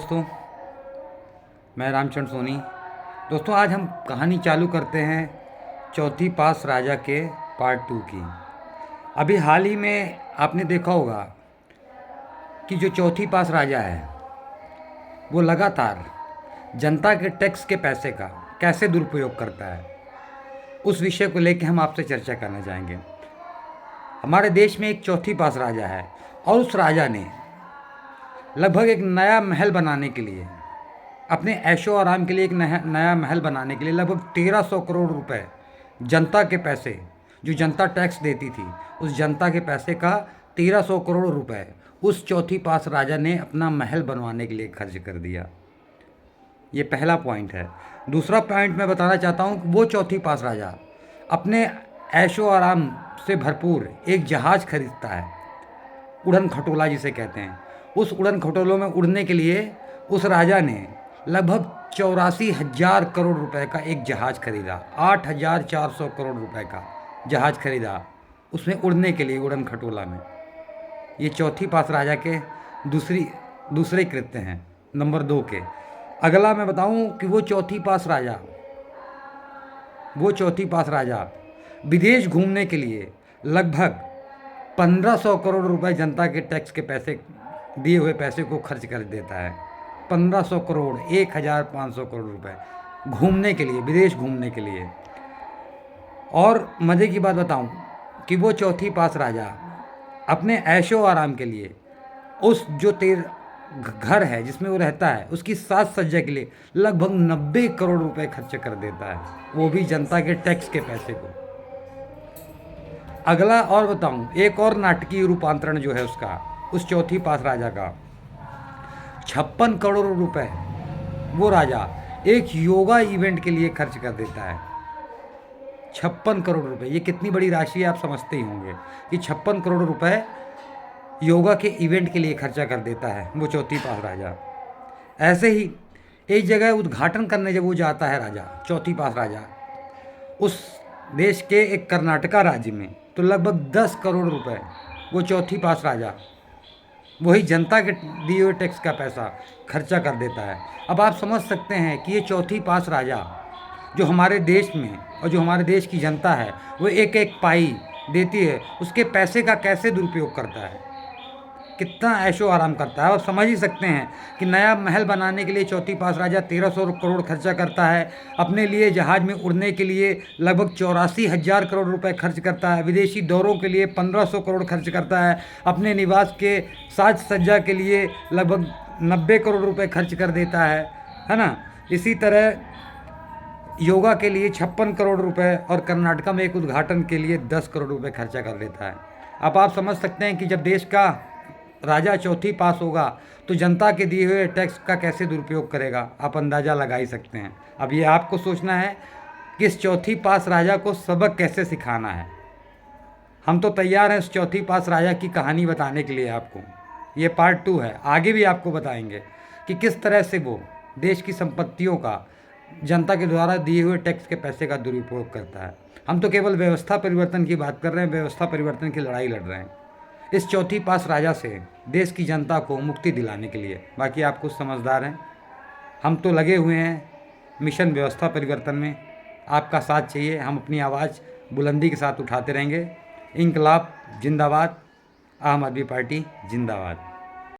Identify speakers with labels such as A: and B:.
A: दोस्तों, मैं रामचंद्र सोनी। दोस्तों, आज हम कहानी चालू करते हैं चौथी पास राजा के पार्ट 2 की। अभी हाल ही में आपने देखा होगा कि जो चौथी पास राजा है वो लगातार जनता के टैक्स के पैसे का कैसे दुरुपयोग करता है, उस विषय को लेकर हम आपसे चर्चा करना चाहेंगे। हमारे देश में एक चौथी पास राजा है और उस राजा ने लगभग एक नया महल बनाने के लिए, अपने ऐशो आराम के लिए एक नया महल बनाने के लिए लगभग 1300 करोड़ रुपए जनता के पैसे, जो जनता टैक्स देती थी, उस जनता के पैसे का 1300 करोड़ रुपए उस चौथी पास राजा ने अपना महल बनवाने के लिए खर्च कर दिया। ये पहला पॉइंट है। दूसरा पॉइंट मैं बताना चाहता हूँ कि वो चौथी पास राजा अपने ऐशो आराम से भरपूर एक जहाज़ खरीदता है, उड़न खटोला जिसे कहते हैं। उस उड़न खटोलों में उड़ने के लिए उस राजा ने लगभग 84,000 करोड़ रुपए का एक जहाज़ खरीदा, 8,400 करोड़ रुपए का जहाज़ खरीदा उसमें उड़ने के लिए, उड़न खटोला में। ये चौथी पास राजा के दूसरे कृत्य हैं, नंबर 2 के। अगला मैं बताऊं कि वो चौथी पास राजा विदेश घूमने के लिए लगभग 1500 करोड़ रुपए जनता के टैक्स के पैसे, दिए हुए पैसे को खर्च कर देता है। 1500 करोड़, 1500 करोड़ रुपए घूमने के लिए, विदेश घूमने के लिए। और मज़े की बात बताऊं कि वो चौथी पास राजा अपने ऐशो आराम के लिए उस जो घर है जिसमें वो रहता है, उसकी साज सज्जा के लिए लगभग 90 करोड़ रुपए खर्च कर देता है, वो भी जनता के टैक्स के पैसे को। अगला और बताऊं, एक और नाटकीय रूपांतरण जो है उसका, उस चौथी पास राजा का 56 करोड़ रुपए वो राजा एक योगा इवेंट के लिए खर्च कर देता है। 56 करोड़ रुपए, ये कितनी बड़ी राशि है आप समझते ही होंगे कि 56 करोड़ रुपए योगा के इवेंट के लिए खर्चा कर देता है वो चौथी पास राजा। ऐसे ही एक जगह उद्घाटन करने जब वो जाता है राजा, चौथी पास राजा, उस देश के एक कर्नाटका राज्य में, तो लगभग 10 करोड़ रुपए वो चौथी पास राजा वही जनता के दिए हुए टैक्स का पैसा खर्चा कर देता है। अब आप समझ सकते हैं कि ये चौथी पास राजा जो हमारे देश में और जो हमारे देश की जनता है वो एक एक पाई देती है, उसके पैसे का कैसे दुरुपयोग करता है, कितना ऐशो आराम करता है। और समझ ही सकते हैं कि नया महल बनाने के लिए चौथी पास राजा 1300 करोड़ खर्चा करता है, अपने लिए जहाज़ में उड़ने के लिए लगभग 84,000 करोड़ रुपए खर्च करता है, विदेशी दौरों के लिए 1500 करोड़ खर्च करता है, अपने निवास के साज सज्जा के लिए लगभग 90 करोड़ रुपए खर्च कर देता है ना। इसी तरह योगा के लिए 56 करोड़ रुपए और कर्नाटका में एक उद्घाटन के लिए 10 करोड़ रुपए खर्चा कर देता है। अब आप समझ सकते हैं कि जब देश का राजा चौथी पास होगा तो जनता के दिए हुए टैक्स का कैसे दुरुपयोग करेगा, आप अंदाज़ा लगा ही सकते हैं। अब ये आपको सोचना है कि इस चौथी पास राजा को सबक कैसे सिखाना है। हम तो तैयार हैं इस चौथी पास राजा की कहानी बताने के लिए आपको। ये पार्ट 2 है, आगे भी आपको बताएंगे कि किस तरह से वो देश की संपत्तियों का, जनता के द्वारा दिए हुए टैक्स के पैसे का दुरुपयोग करता है। हम तो केवल व्यवस्था परिवर्तन की बात कर रहे हैं, व्यवस्था परिवर्तन की लड़ाई लड़ रहे हैं इस चौथी पास राजा से देश की जनता को मुक्ति दिलाने के लिए। बाकी आप कुछ समझदार हैं, हम तो लगे हुए हैं मिशन व्यवस्था परिवर्तन में। आपका साथ चाहिए, हम अपनी आवाज़ बुलंदी के साथ उठाते रहेंगे। इंकलाब जिंदाबाद, आम आदमी पार्टी जिंदाबाद।